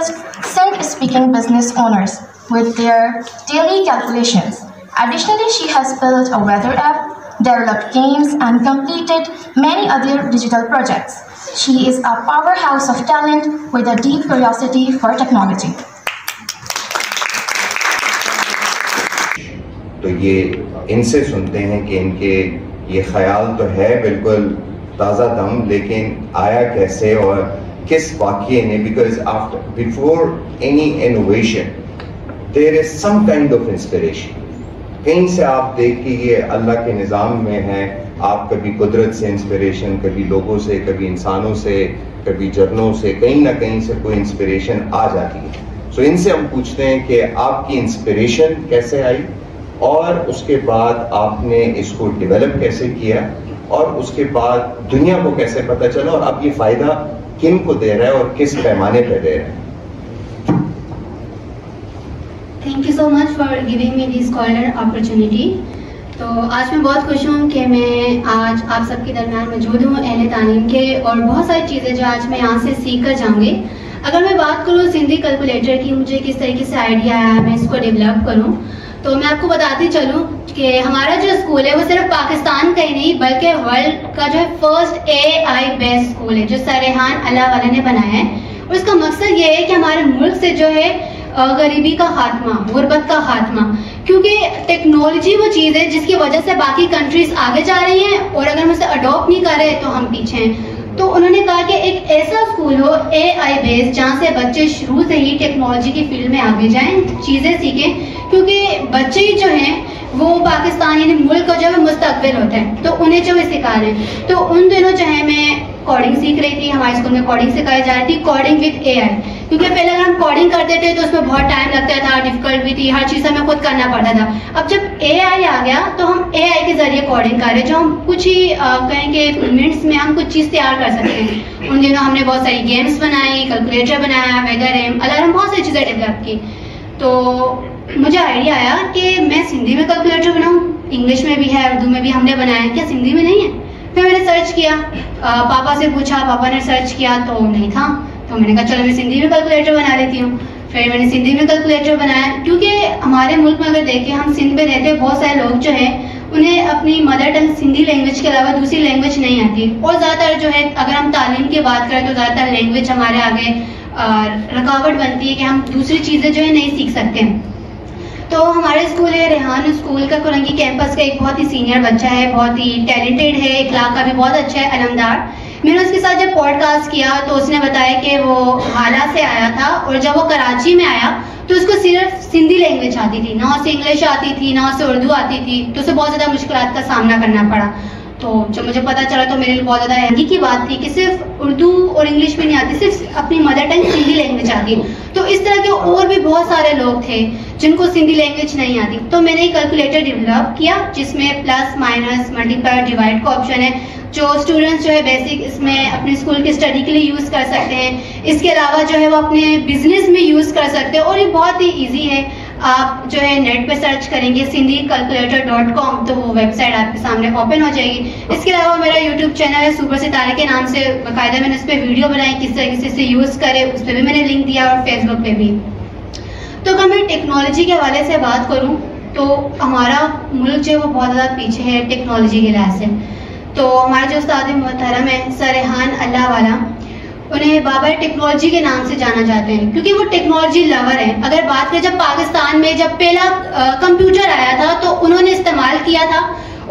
assist Sindh-speaking business owners with their daily calculations. Additionally, she has built a weather app, developed games, and completed many other digital projects. She is a powerhouse of talent with a deep curiosity for technology. तो ये इनसे सुनते हैं कि इनके ये ख्याल तो है बिल्कुल ताज़ा दम, लेकिन आया कैसे और किस वाक़ये ने, because after before any innovation there is some kind of inspiration. कहीं से आप देख के ये अल्लाह के निज़ाम में है, आप कभी कुदरत से इंस्पिरेशन, कभी लोगों से, कभी इंसानों से, कभी जर्नों से, कहीं ना कहीं से कोई इंस्पिरेशन आ जाती है। सो इनसे हम पूछते हैं कि आपकी इंस्पिरेशन कैसे आई और उसके बाद आपने इसको डेवलप कैसे किया और उसके बाद दुनिया को कैसे पता चला और अब ये फायदा किन को दे रहा है और किस पैमाने पे दे रहा है। Thank you so much for giving me this caller opportunity. तो आज मैं बहुत खुश हूँ कि मैं आज आप सबके दरम्यान मौजूद हूँ अहले तालीम के, और बहुत सारी चीज़ें जो आज मैं यहाँ से सीख कर जाऊँगी। अगर मैं बात करूँ सिंधी कैलकुलेटर की, मुझे किस तरीके से आइडिया आया मैं इसको डेवलप करूँ, तो मैं आपको बताती चलूँ कि हमारा जो स्कूल है वो सिर्फ पाकिस्तान का ही नहीं बल्कि वर्ल्ड का जो है फर्स्ट AI बेस्ड स्कूल है जो सर रेहान अल्लाह वाला ने बनाया है। और इसका मकसद ये है कि हमारे मुल्क से जो है गरीबी का खात्मा, गुर्बत का खात्मा, क्योंकि टेक्नोलॉजी वो चीज़ है जिसकी वजह से बाकी कंट्रीज आगे जा रही हैं और अगर हम उसे अडॉप्ट नहीं कर रहे तो हम पीछे हैं। तो उन्होंने कहा कि एक ऐसा स्कूल हो AI बेस्ड जहाँ से बच्चे शुरू से ही टेक्नोलॉजी की फील्ड में आगे जाएं, चीज़ें सीखें, क्योंकि बच्चे ही जो हैं वो पाकिस्तान यानी मुल्क का जो है मुस्तकबिल होते हैं, तो उन्हें जो है सिखा रहे हैं। तो उन दिनों जो है मैं कोडिंग सीख रही थी, हमारे स्कूल में कोडिंग सिखाई जा रही थी, कोडिंग विद AI, क्योंकि पहले अगर हम कोडिंग करते थे तो उसमें बहुत टाइम लगता था, डिफिकल्ट भी थी, हर चीज़ हमें खुद करना पड़ता था। अब जब AI आ गया तो हम AI के जरिए कोडिंग कर रहे हैं, जो हम कुछ ही कहें कि मिनट्स में हम कुछ चीज़ तैयार कर सकते हैं। उन दिनों हमने बहुत सारी गेम्स बनाई, कैलकुलेटर बनाया, वेदर एम, अलार्म, बहुत सारी चीज़ें डेवलप की। तो मुझे आइडिया आया कि मैं सिंधी में कैलकुलेटर बनाऊँ, इंग्लिश में भी है, उर्दू में भी हमने बनाया, क्या सिंधी में नहीं है? फिर मैंने सर्च किया, पापा से पूछा, पापा ने सर्च किया तो नहीं था, तो मैंने कहा चलो मैं सिंधी में कैलकुलेटर बना लेती हूँ। फिर मैंने सिंधी में कैलकुलेटर बनाया, क्योंकि हमारे मुल्क में अगर देखें, हम सिंध में रहते हैं, बहुत सारे लोग जो है उन्हें अपनी मदर टंग सिंधी लैंग्वेज के अलावा दूसरी लैंग्वेज नहीं आती, और ज़्यादातर जो है अगर हम तालीम की बात करें तो ज़्यादातर लैंग्वेज हमारे आगे रुकावट बनती है कि हम दूसरी चीज़ें जो है नहीं सीख सकते हैं। तो हमारे स्कूल है रेहान स्कूल का, कुरंगी कैंपस का एक बहुत ही सीनियर बच्चा है, बहुत ही टैलेंटेड है, इखलाक का भी बहुत अच्छा है, अलमदार। मैंने उसके साथ जब पॉडकास्ट किया तो उसने बताया कि वो हाला से आया था और जब वो कराची में आया तो उसको सिर्फ सिंधी लैंग्वेज आती थी, ना उसे इंग्लिश आती थी, ना उसे उर्दू आती थी, तो उसे बहुत ज़्यादा मुश्किलात का सामना करना पड़ा। तो जब मुझे पता चला तो मेरे लिए बहुत ज़्यादा हैरानी की बात थी कि सिर्फ उर्दू और इंग्लिश भी नहीं आती, सिर्फ अपनी मदर टंग सिंधी लैंग्वेज आती। तो इस तरह के और भी बहुत सारे लोग थे जिनको सिंधी लैंग्वेज नहीं आती। तो मैंने एक कैलकुलेटर डेवलप किया जिसमें प्लस, माइनस, मल्टीप्लाई, डिवाइड का ऑप्शन है, जो स्टूडेंट्स जो है बेसिक इसमें अपने स्कूल की स्टडी के लिए यूज़ कर सकते हैं। इसके अलावा जो है वो अपने बिजनेस में यूज़ कर सकते हैं, और ये बहुत ही ईजी है। आप जो है नेट पे सर्च करेंगे sindhicalculator.com तो वो वेबसाइट आपके सामने ओपन हो जाएगी। इसके अलावा मेरा यूट्यूब चैनल है सुपर सितारे के नाम से, बाकायदा मैंने उस पर वीडियो बनाई किस तरीके से इसे यूज़ करें, उस पर भी मैंने लिंक दिया, और फेसबुक पे भी। तो अगर मैं टेक्नोलॉजी के हवाले से बात करूँ तो हमारा मुल्क जो है वो बहुत ज़्यादा पीछे है टेक्नोलॉजी के लिहाज से। तो हमारे जो उस्ताद मोहतरम है सर रेहान अल्लाह वाला, उन्हें बाबा टेक्नोलॉजी के नाम से जाना जाते हैं क्योंकि वो टेक्नोलॉजी लवर है। अगर बात करें जब पाकिस्तान में जब पहला कंप्यूटर आया था तो उन्होंने इस्तेमाल किया था,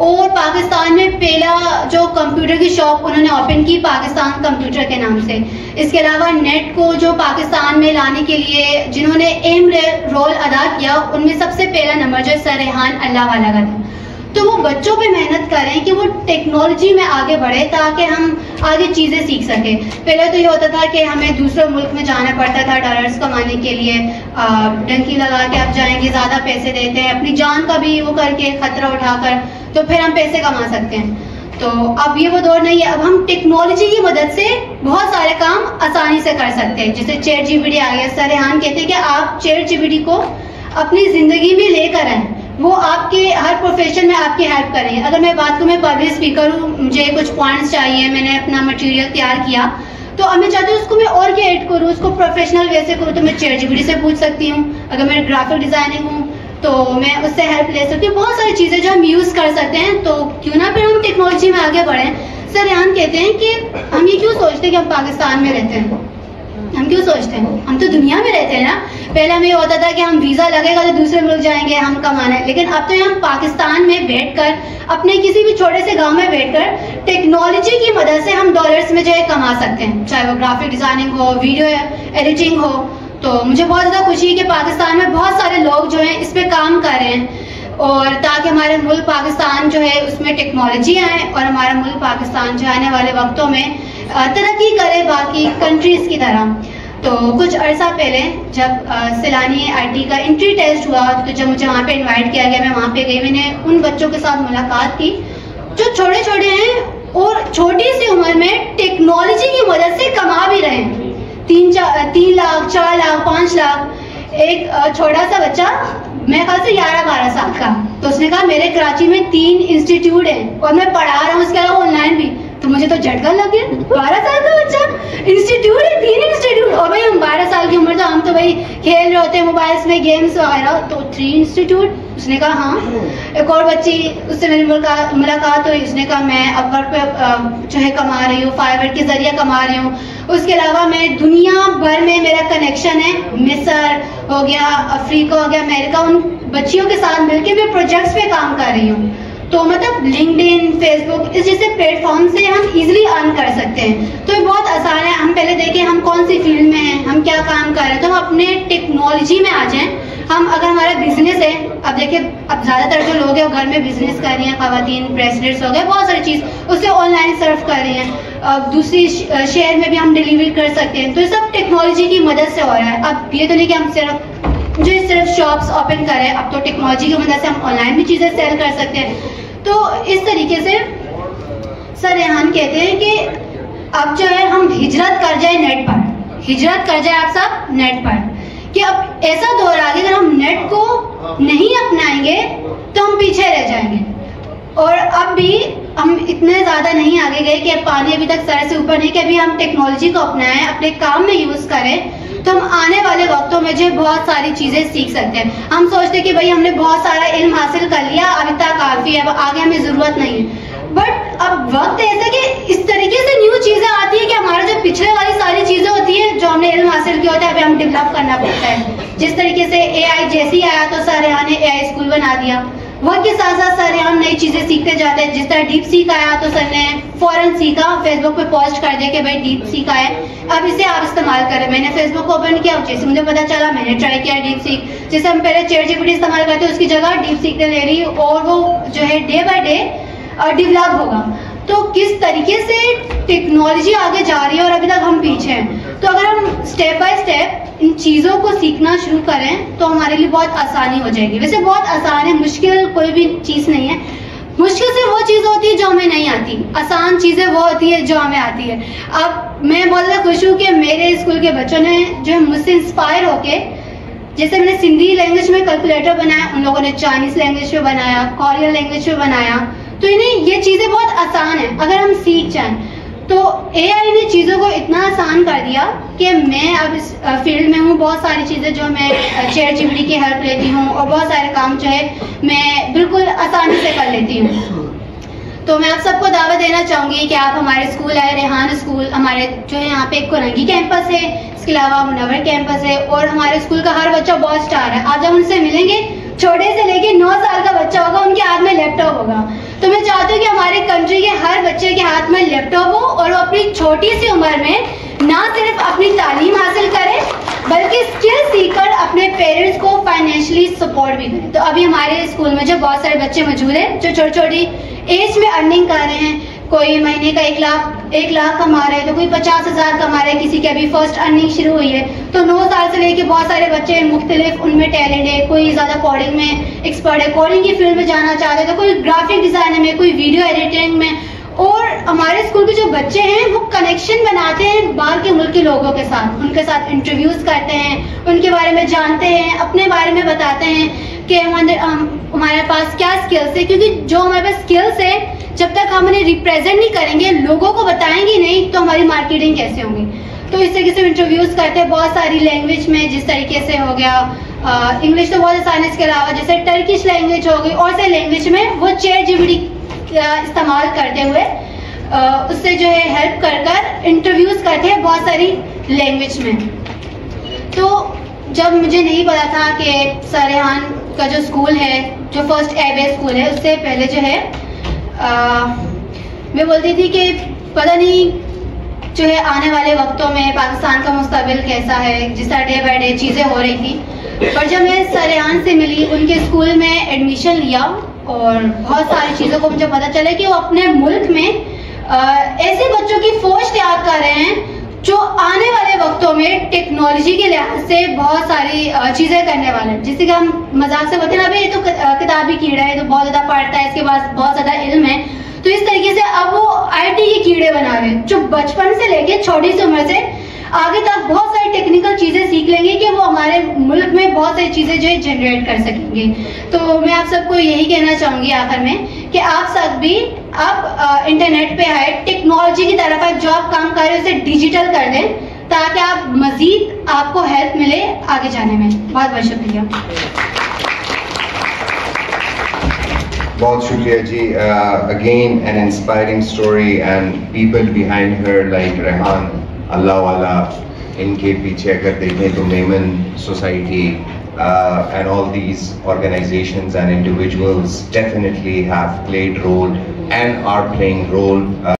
और पाकिस्तान में पहला जो कंप्यूटर की शॉप उन्होंने ओपन की पाकिस्तान कंप्यूटर के नाम से। इसके अलावा नेट को जो पाकिस्तान में लाने के लिए जिन्होंने अहम रोल अदा किया उनमें सबसे पहला नंबर जो सर रेहान अल्लाह वाला का था। तो वो बच्चों पे मेहनत करें कि वो टेक्नोलॉजी में आगे बढ़े ताकि हम आगे चीज़ें सीख सकें। पहले तो ये होता था कि हमें दूसरे मुल्क में जाना पड़ता था डॉलर्स कमाने के लिए, डंकी लगा के आप जाएंगे, ज़्यादा पैसे देते हैं, अपनी जान का भी वो करके खतरा उठाकर, तो फिर हम पैसे कमा सकते हैं। तो अब ये वो दौर नहीं है, अब हम टेक्नोलॉजी की मदद से बहुत सारे काम आसानी से कर सकते हैं। जैसे ChatGPT आ गया, सर रेहान कहते हैं कि आप ChatGPT को अपनी ज़िंदगी में लेकर आएँ, वो आपके हर प्रोफेशन में आपकी हेल्प करें। अगर मैं बात करूँ, मैं पब्लिक स्पीकर हूँ, मुझे कुछ पॉइंट्स चाहिए, मैंने अपना मटेरियल तैयार किया तो अब मैं चाहती हूँ उसको मैं और क्या ऐड करूँ, उसको प्रोफेशनल वे से करूँ, तो मैं ChatGPT से पूछ सकती हूँ। अगर मेरे ग्राफिक डिजाइनिंग हूँ तो मैं उससे हेल्प ले सकती हूँ। बहुत सारी चीज़ें जो हम यूज़ कर सकते हैं, तो क्यों ना फिर हम टेक्नोलॉजी में आगे बढ़ें। सर रेहान कहते हैं कि हम ये क्यों सोचते हैं कि हम पाकिस्तान में रहते हैं, हम क्यों सोचते हैं, हम तो दुनिया में रहते हैं ना। पहले हमें ये होता था कि हम वीज़ा लगेगा तो दूसरे मुल्क जाएंगे हम कमाने, लेकिन अब तो हम पाकिस्तान में बैठकर अपने किसी भी छोटे से गांव में बैठकर टेक्नोलॉजी की मदद से हम डॉलर्स में जो है कमा सकते हैं, चाहे वो ग्राफिक डिजाइनिंग हो, वीडियो एडिटिंग हो। तो मुझे बहुत ज़्यादा खुशी है कि पाकिस्तान में बहुत सारे लोग जो हैं इस पर काम कर रहे हैं, और ताकि हमारे मुल्क पाकिस्तान जो है उसमें टेक्नोलॉजी आए और हमारा मुल्क पाकिस्तान जो आने वाले वक्तों में तरक्की करे बाकी कंट्रीज़ की तरह। तो कुछ अरसा पहले जब सैलानी IT का एंट्री टेस्ट हुआ, तो जब मुझे वहाँ पे इनवाइट किया गया, मैं वहाँ पे गई, मैंने उन बच्चों के साथ मुलाकात की जो छोटे छोटे हैं और छोटी सी उम्र में टेक्नोलॉजी की मदद से कमा भी रहे हैं। 3 लाख 4 लाख 5 लाख। एक छोटा सा बच्चा मेरे ख्याल से 11-12 साल का, तो उसने कहा मेरे कराची में 3 इंस्टीट्यूट हैं और मैं पढ़ा रहा हूँ, उसके अलावा ऑनलाइन भी। तो मुझे तो झटका लग गया, 12 साल का बच्चा, इंस्टीट्यूट है, 3 इंस्टीट्यूट। और भाई हम 12 साल की उम्र, तो हम तो भाई खेल रहे होते हैं मोबाइल्स में गेम्स वगैरह, तो 3 इंस्टीट्यूट। उसने कहा हाँ। एक और बच्ची, उससे मेरी मुलाकात हुई, उसने कहा मैं अपवर्क पे जो है कमा रही हूँ, फाइवर के जरिए कमा रही हूँ। उसके अलावा मैं दुनिया भर में मेरा कनेक्शन है, मिस्र हो गया, अफ्रीका हो गया, अमेरिका, उन बच्चियों के साथ मिलकर मैं प्रोजेक्ट्स पे काम कर रही हूँ। तो मतलब लिंक्डइन, फेसबुक, इस जैसे प्लेटफॉर्म से हम इजीली अर्न कर सकते हैं। तो ये बहुत आसान है। हम पहले देखें हम कौन सी फील्ड में हैं, हम क्या काम कर रहे हैं, तो हम अपने टेक्नोलॉजी में आ जाएं। हम अगर हमारा बिजनेस है, अब देखिए अब ज़्यादातर जो लोग हैं वो घर में बिजनेस कर रही हैं, खवातीन ब्रेसलेट्स हो गए, बहुत सारी चीज़ उससे ऑनलाइन सर्व कर रही हैं। अब दूसरी शहर में भी हम डिलीवरी कर सकते हैं, तो ये सब टेक्नोलॉजी की मदद से हो रहा है। अब ये तो नहीं कि हम सिर्फ शॉप्स ओपन करें, अब तो टेक्नोलॉजी की मदद से हम ऑनलाइन भी चीज़ें सेल कर सकते हैं। तो इस तरीके से सर रेहान कहते हैं कि अब जो है हम हिजरत कर जाए नेट पर, हिजरत कर जाए आप सब नेट पर, कि अब ऐसा दौर आ गया अगर हम नेट को नहीं अपनाएंगे तो हम पीछे रह जाएंगे। और अब भी हम इतने ज़्यादा नहीं आगे गए कि अब पानी अभी तक सर से ऊपर नहीं, कि अभी हम टेक्नोलॉजी को अपनाएं, अपने काम में यूज़ करें, तो हम आने वाले वक्तों में जो बहुत सारी चीज़ें सीख सकते हैं। हम सोचते हैं कि भाई हमने बहुत सारा इल्म हासिल कर लिया, अब इतना काफ़ी है, अब आगे हमें ज़रूरत नहीं है। बट अब वक्त ऐसा कि इस तरीके से न्यू चीज़ें आती है कि हमारा जो पिछले वाली सारी चीज़ें होती है जो हमने इल्म हासिल किया होता है, अभी हम डेवलप करना पड़ता है। जिस तरीके से AI जैसे ही आया तो सर रेहान ने AI स्कूल बना दिया, वक्त के साथ साथ सर रेहान नई चीज़ें सीखते जाते हैं। जिस तरह डीप सीक आया तो सर ने फौरन सीखा, फेसबुक पे पोस्ट कर दिया कि भाई डीप सीक आया, अब इसे आप इस्तेमाल करें। मैंने फेसबुक ओपन किया, जैसे मुझे पता चला मैंने ट्राई किया डीप सीक। जैसे हम पहले ChatGPT इस्तेमाल करते उसकी जगह डीप सीक ने ले ली, और वो जो है डे बाय डे डेवलप होगा। तो किस तरीके से टेक्नोलॉजी आगे जा रही है और अभी तक हम पीछे हैं। तो अगर हम स्टेप बाय स्टेप इन चीज़ों को सीखना शुरू करें तो हमारे लिए बहुत आसानी हो जाएगी। वैसे बहुत आसान है, मुश्किल कोई भी चीज़ नहीं है। मुश्किल से वो चीज़ होती है जो हमें नहीं आती, आसान चीज़ें वो होती है जो हमें आती है। अब मैं बहुत ज़्यादा खुश हूँ कि मेरे स्कूल के बच्चों ने जो है मुझसे इंस्पायर होके, जैसे मैंने सिंधी लैंग्वेज में कैलकुलेटर बनाया, उन लोगों ने चाइनीज़ लैंग्वेज में बनाया, कोरियन लैंग्वेज में बनाया। तो इन्हें ये चीज़ें बहुत आसान है अगर हम सीख जाएं। तो AI ने चीज़ों को इतना आसान कर दिया कि मैं अब इस फील्ड में हूँ। बहुत सारी चीज़ें जो मैं ChatGPT की हेल्प लेती हूँ और बहुत सारे काम जो है मैं बिल्कुल आसानी से कर लेती हूँ। तो मैं आप सबको दावत देना चाहूँगी कि आप हमारे स्कूल आए, रेहान स्कूल हमारे जो है यहाँ पे एक कोरंगी कैंपस है, इसके अलावा मुनव्वर कैंपस है, और हमारे स्कूल का हर बच्चा बहुत स्टार है। आज हम उनसे मिलेंगे, छोटे से लेके 9 साल का बच्चा होगा, उनके हाथ में लैपटॉप होगा। तो मैं चाहती हूँ कि हमारे कंट्री के हर बच्चे के हाथ में लैपटॉप हो और वो अपनी छोटी सी उम्र में ना सिर्फ अपनी तालीम हासिल करें बल्कि स्किल सीखकर अपने पेरेंट्स को फाइनेंशियली सपोर्ट भी करें। तो अभी हमारे स्कूल में जो बहुत सारे बच्चे मौजूद हैं जो छोटी छोटी एज में अर्निंग कर रहे हैं, कोई महीने का 1 लाख कमा रहे हैं, तो कोई 50,000 कमा रहे हैं, किसी की अभी फर्स्ट अर्निंग शुरू हुई है। तो 9 साल से लेके बहुत सारे बच्चे मुख्तलिफ उनमें टैलेंट है, कोई ज़्यादा कोडिंग में एक्सपर्ट है, कोडिंग की फील्ड में जाना चाहते हैं, तो कोई ग्राफिक डिज़ाइनर में, कोई वीडियो एडिटिंग में। और हमारे स्कूल के जो बच्चे हैं वो कनेक्शन बनाते हैं बाहर के मुल्क के लोगों के साथ, उनके साथ इंटरव्यूज़ करते हैं, उनके बारे में जानते हैं, अपने बारे में बताते हैं कि हमारे पास क्या स्किल्स है, क्योंकि जो हमारे पास स्किल्स है जब तक हम उन्हें रिप्रेजेंट नहीं करेंगे, लोगों को बताएंगे नहीं, तो हमारी मार्केटिंग कैसे होगी। तो इस तरीके से इंटरव्यूज करते हैं बहुत सारी लैंग्वेज में, जिस तरीके से हो गया इंग्लिश तो बहुत आसान है, इसके अलावा जैसे टर्किश लैंग्वेज हो गई और सारी लैंग्वेज में वो ChatGPT का इस्तेमाल करते हुए उससे जो है हेल्प कर इंटरव्यूज करते हैं बहुत सारी लैंग्वेज में। तो जब मुझे नहीं पता था कि सर रेहान का जो स्कूल है, जो फर्स्ट एबे स्कूल है, उससे पहले जो है मैं बोलती थी कि पता नहीं जो है आने वाले वक्तों में पाकिस्तान का मुस्तकबिल कैसा है, जिस तरह डे बाय डे चीज़ें हो रही थी। पर जब मैं सर रेहान से मिली, उनके स्कूल में एडमिशन लिया और बहुत सारी चीज़ों को मुझे पता चला कि वो अपने मुल्क में ऐसे बच्चों की फौज तैयार कर रहे हैं जो आने वाले वक्तों में टेक्नोलॉजी के लिहाज से बहुत सारी चीज़ें करने वाले हैं। जिससे कि हम मजाक से बोलते हैं ना, ये तो किताबी कीड़ा है, तो बहुत ज़्यादा पढ़ता है, इसके पास बहुत ज़्यादा इल्म है। तो इस तरीके से अब वो IT के कीड़े बना रहे हैं, जो बचपन से लेके छोटी सी उम्र से आगे तक बहुत सारी टेक्निकल चीज़ें सीख लेंगे कि वो हमारे मुल्क में बहुत सारी चीज़ें जो है जनरेट कर सकेंगे। तो मैं आप सबको यही कहना चाहूँगी आखिर में कि आप सब भी अब इंटरनेट पे आए, टेक्नोलॉजी की तरफ जो आप काम कर रहे हैं उसे डिजिटल कर दें, ताकि आप मजीद आपको हेल्प मिले आगे जाने में। बहुत बहुत शुक्रिया। बहुत शुक्रिया जी। Again an inspiring story and people behind her like Rehan, Allahwala, इनके पीछे अगर देखें तो Memon society and all these organizations and individuals definitely have played role and are playing role